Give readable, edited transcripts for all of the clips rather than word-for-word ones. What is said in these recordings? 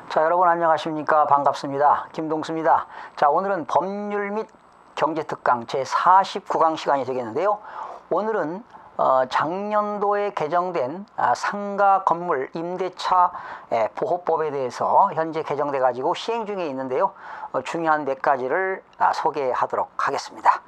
자, 여러분 안녕하십니까? 반갑습니다. 김동수입니다. 자, 오늘은 법률 및 경제특강 제49강 시간이 되겠는데요. 오늘은 작년도에 개정된 상가 건물 임대차 보호법에 대해서 현재 개정돼 가지고 시행 중에 있는데요. 중요한 몇 가지를 소개하도록 하겠습니다.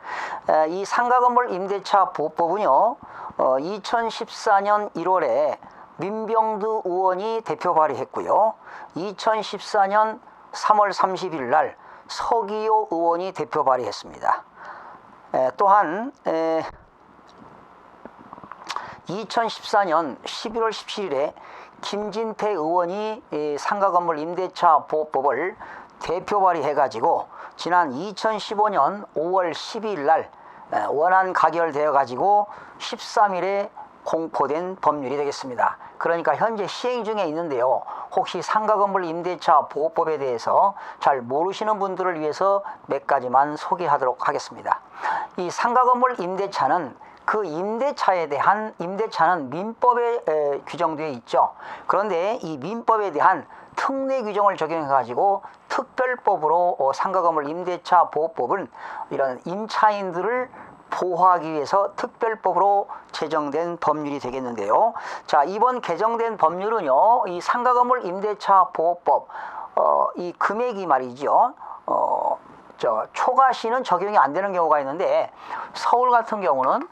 이 상가 건물 임대차 보호법은요, 2014년 1월에 민병두 의원이 대표 발의했고요. 2014년 3월 30일 날 서기호 의원이 대표 발의했습니다. 또한 2014년 11월 17일에 김진태 의원이 상가건물 임대차 보호법을 대표 발의해가지고 지난 2015년 5월 12일 날 원안 가결되어가지고 13일에 공포된 법률이 되겠습니다. 그러니까 현재 시행 중에 있는데요. 혹시 상가건물 임대차 보호법에 대해서 잘 모르시는 분들을 위해서 몇 가지만 소개하도록 하겠습니다. 이 상가건물 임대차는 그 임대차는 민법에 규정되어 있죠. 그런데 이 민법에 대한 특례 규정을 적용해 가지고 특별법으로 상가건물 임대차 보호법은 이런 임차인들을 보호하기 위해서 특별법으로 제정된 법률이 되겠는데요. 자, 이번 개정된 법률은요, 이 상가건물 임대차 보호법 이 금액이 말이죠. 초과시는 적용이 안 되는 경우가 있는데 서울 같은 경우는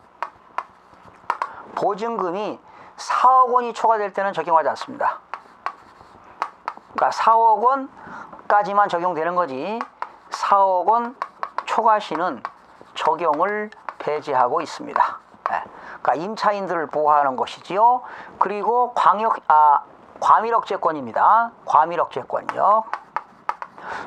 보증금이 4억 원이 초과될 때는 적용하지 않습니다. 그러니까 4억 원까지만 적용되는 거지 4억 원 초과시는 적용을 배제하고 있습니다. 그러니까 임차인들을 보호하는 것이지요. 그리고 과밀억제권입니다. 과밀억제권이요.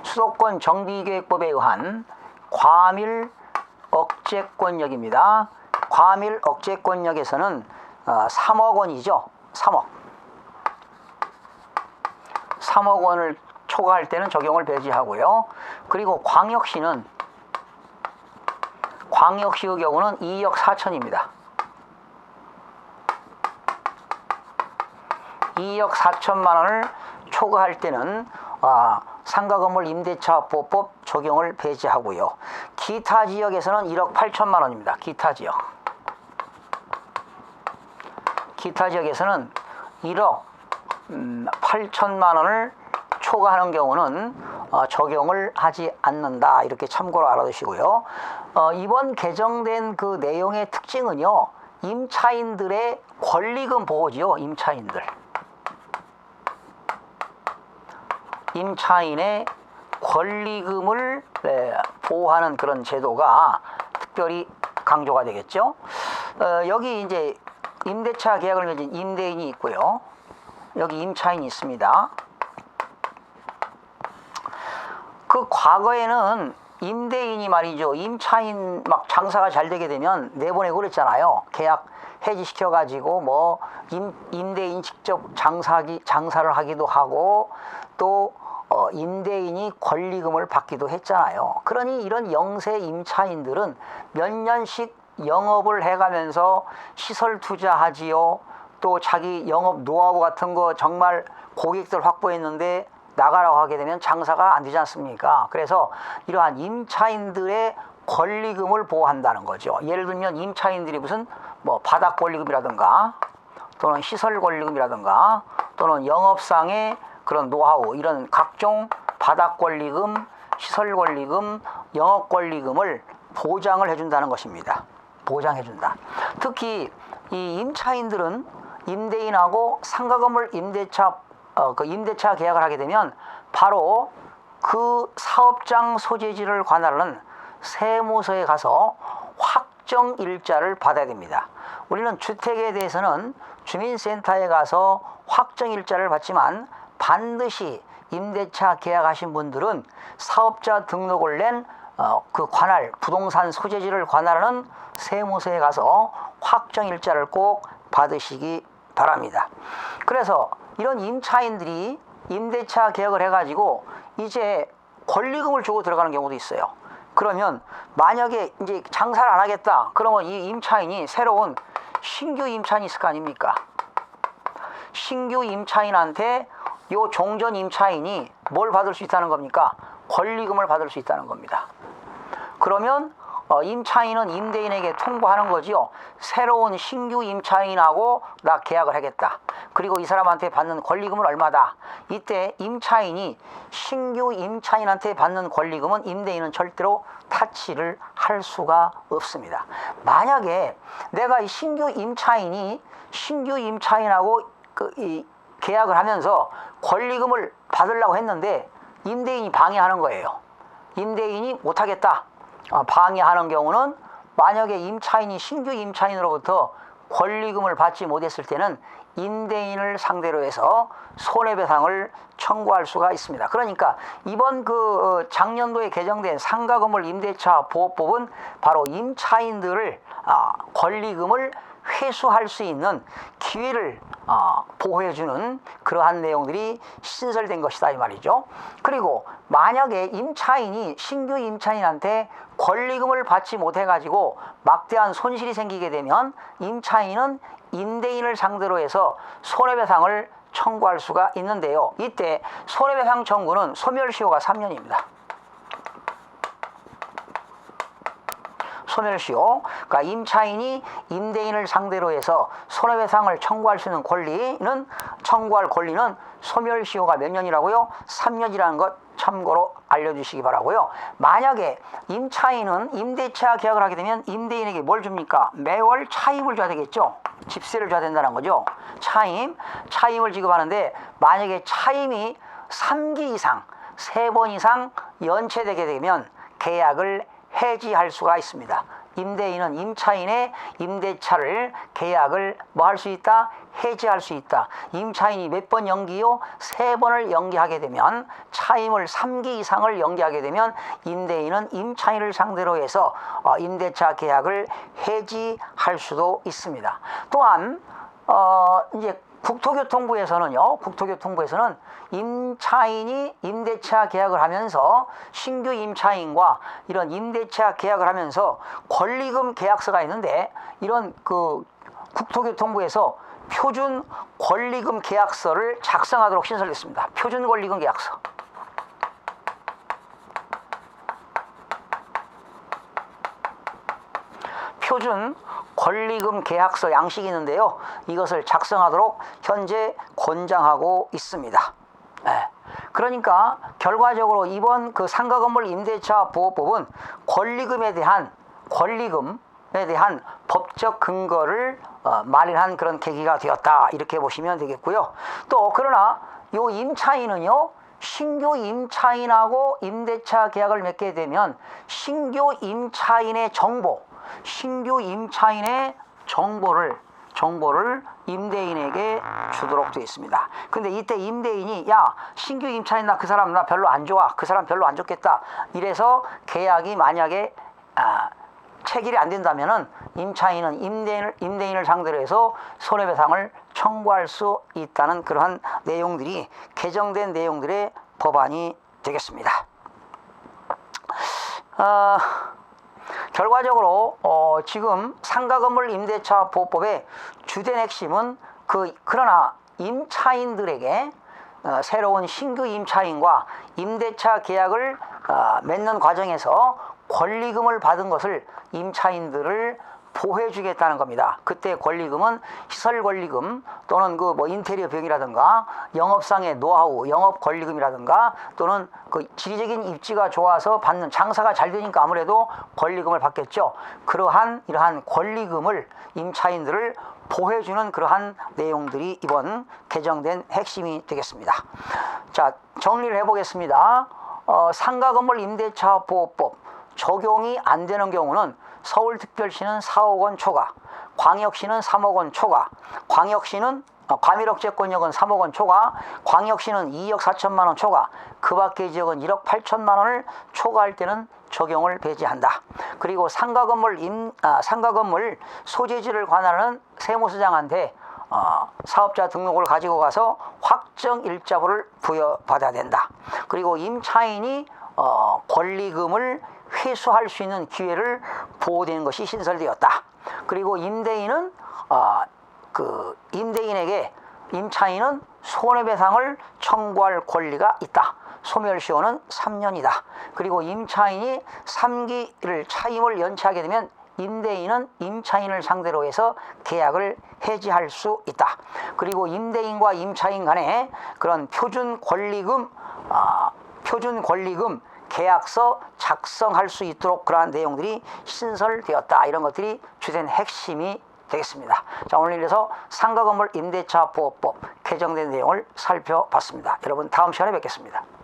수도권 정비계획법에 의한 과밀억제권역입니다. 과밀억제권역에서는 3억 원이죠. 3억 원을 초과할 때는 적용을 배제하고요. 그리고 광역시의 경우는 2억 4천입니다. 2억 4천만 원을 초과할 때는 상가건물 임대차 보호법 적용을 배제하고요. 기타 지역에서는 1억 8천만 원입니다. 기타 지역에서는 1억 8천만 원을 초과하는 경우는 적용을 하지 않는다. 이렇게 참고로 알아두시고요. 이번 개정된 그 내용의 특징은요, 임차인들의 권리금 보호지요. 임차인의 권리금을 보호하는 그런 제도가 특별히 강조가 되겠죠. 여기 이제 임대차 계약을 맺은 임대인이 있고요. 여기 임차인이 있습니다. 그 과거에는 임대인이 말이죠. 임차인 막 장사가 잘 되게 되면 내보내고 그랬잖아요. 계약 해지시켜가지고 뭐 임대인 직접 장사를 하기도 하고 또 임대인이 권리금을 받기도 했잖아요. 그러니 이런 영세 임차인들은 몇 년씩 영업을 해가면서 시설 투자하지요. 또 자기 영업 노하우 같은 거 정말 고객들 확보했는데 나가라고 하게 되면 장사가 안 되지 않습니까? 그래서 이러한 임차인들의 권리금을 보호한다는 거죠. 예를 들면 임차인들이 무슨 뭐 바닥 권리금이라든가 또는 시설 권리금이라든가 또는 영업상의 그런 노하우 이런 각종 바닥 권리금, 시설 권리금, 영업 권리금을 보장을 해준다는 것입니다. 보장해준다. 특히 이 임차인들은 임대인하고 상가건물 임대차 계약을 하게 되면 바로 그 사업장 소재지를 관할하는 세무서에 가서 확정 일자를 받아야 됩니다. 우리는 주택에 대해서는 주민센터에 가서 확정 일자를 받지만 반드시 임대차 계약하신 분들은 사업자 등록을 낸 그 관할 부동산 소재지를 관할하는 세무서에 가서 확정 일자를 꼭 받으시기 바랍니다. 그래서 이런 임차인들이 임대차 계약을 해가지고 이제 권리금을 주고 들어가는 경우도 있어요. 그러면 만약에 이제 장사를 안 하겠다. 그러면 이 임차인이 새로운 신규 임차인이 있을 거 아닙니까? 신규 임차인한테 요 종전 임차인이 뭘 받을 수 있다는 겁니까? 권리금을 받을 수 있다는 겁니다. 그러면 임차인은 임대인에게 통보하는 거지요. 새로운 신규 임차인하고 나 계약을 하겠다. 그리고 이 사람한테 받는 권리금은 얼마다. 이때 임차인이 신규 임차인한테 받는 권리금은 임대인은 절대로 타치를 할 수가 없습니다. 만약에 내가 이 신규 임차인하고 이 계약을 하면서 권리금을 받으려고 했는데 임대인이 방해하는 거예요. 임대인이 못하겠다. 방해하는 경우는 만약에 신규 임차인으로부터 권리금을 받지 못했을 때는 임대인을 상대로 해서 손해배상을 청구할 수가 있습니다. 그러니까 이번 작년도에 개정된 상가건물 임대차 보호법은 바로 임차인들을 권리금을 회수할 수 있는 기회를 보호해주는 그러한 내용들이 신설된 것이다 이 말이죠. 그리고 만약에 신규 임차인한테 권리금을 받지 못해가지고 막대한 손실이 생기게 되면 임차인은 임대인을 상대로 해서 손해배상을 청구할 수가 있는데요. 이때 손해배상 청구는 소멸시효가 3년입니다. 소멸시효. 그러니까 임차인이 임대인을 상대로 해서 손해배상을 청구할 수 있는 청구할 권리는 소멸시효가 몇 년이라고요? 3년이라는 것 참고로 알려주시기 바라고요. 만약에 임차인은 임대차 계약을 하게 되면 임대인에게 뭘 줍니까? 매월 차임을 줘야 되겠죠. 집세를 줘야 된다는 거죠. 차임을 지급하는데 만약에 차임이 3기 이상, 3번 이상 연체되게 되면 계약을 해지할 수가 있습니다. 임대인은 임차인의 임대차를 계약을 할 수 있다? 해지할 수 있다. 임차인이 몇 번 연기요? 3번을 연기하게 되면 차임을 3기 이상을 연기하게 되면 임대인은 임차인을 상대로 해서 임대차 계약을 해지할 수도 있습니다. 또한 이제 국토교통부에서는 임차인이 임대차 계약을 하면서 신규 임차인과 이런 임대차 계약을 하면서 권리금 계약서가 있는데 이런 국토교통부에서 표준 권리금 계약서를 작성하도록 신설됐습니다. 표준 권리금 계약서. 표준 권리금 계약서 양식이 있는데요. 이것을 작성하도록 현재 권장하고 있습니다. 그러니까 결과적으로 이번 상가건물 임대차 보호법은 권리금에 대한 법적 근거를 마련한 그런 계기가 되었다. 이렇게 보시면 되겠고요. 또 그러나 이 임차인은요. 신규 임차인하고 임대차 계약을 맺게 되면 신규 임차인의 정보를 임대인에게 주도록 되어 있습니다. 근데 이때 임대인이 신규 임차인 그 사람 나 별로 안 좋아. 그 사람 별로 안 좋겠다. 이래서 계약이 만약에 체결이 안 된다면은 임차인은 임대인을 상대로 해서 손해배상을 청구할 수 있다는 그러한 내용들이 개정된 내용들의 법안이 되겠습니다. 결과적으로 지금 상가건물 임대차 보호법의 주된 핵심은 그러나 임차인들에게 새로운 신규 임차인과 임대차 계약을 맺는 과정에서 권리금을 받은 것을 임차인들을 보호해주겠다는 겁니다. 그때 권리금은 시설 권리금 또는 인테리어 비용이라든가 영업상의 노하우, 영업 권리금이라든가 또는 지리적인 입지가 좋아서 받는 장사가 잘 되니까 아무래도 권리금을 받겠죠. 이러한 권리금을 임차인들을 보호해주는 그러한 내용들이 이번 개정된 핵심이 되겠습니다. 자, 정리를 해보겠습니다. 상가건물 임대차 보호법 적용이 안 되는 경우는 서울특별시는 4억 원 초과, 광역시는 3억 원 초과, 과밀억제권역은 3억 원 초과, 광역시는 2억 4천만 원 초과, 그 밖의 지역은 1억 8천만 원을 초과할 때는 적용을 배제한다. 그리고 상가건물 소재지를 관할하는 세무서장한테 사업자 등록을 가지고 가서 확정 일자부를 부여받아야 된다. 그리고 임차인이 권리금을 회수할 수 있는 기회를 보호되는 것이 신설되었다. 그리고 임대인은 임차인은 손해배상을 청구할 권리가 있다. 소멸시효는 3년이다. 그리고 임차인이 3기를 차임을 연체하게 되면 임대인은 임차인을 상대로 해서 계약을 해지할 수 있다. 그리고 임대인과 임차인 간에 그런 표준 권리금 계약서 작성할 수 있도록 그러한 내용들이 신설되었다. 이런 것들이 주된 핵심이 되겠습니다. 자, 오늘 이래서 상가건물 임대차 보호법 개정된 내용을 살펴봤습니다. 여러분 다음 시간에 뵙겠습니다.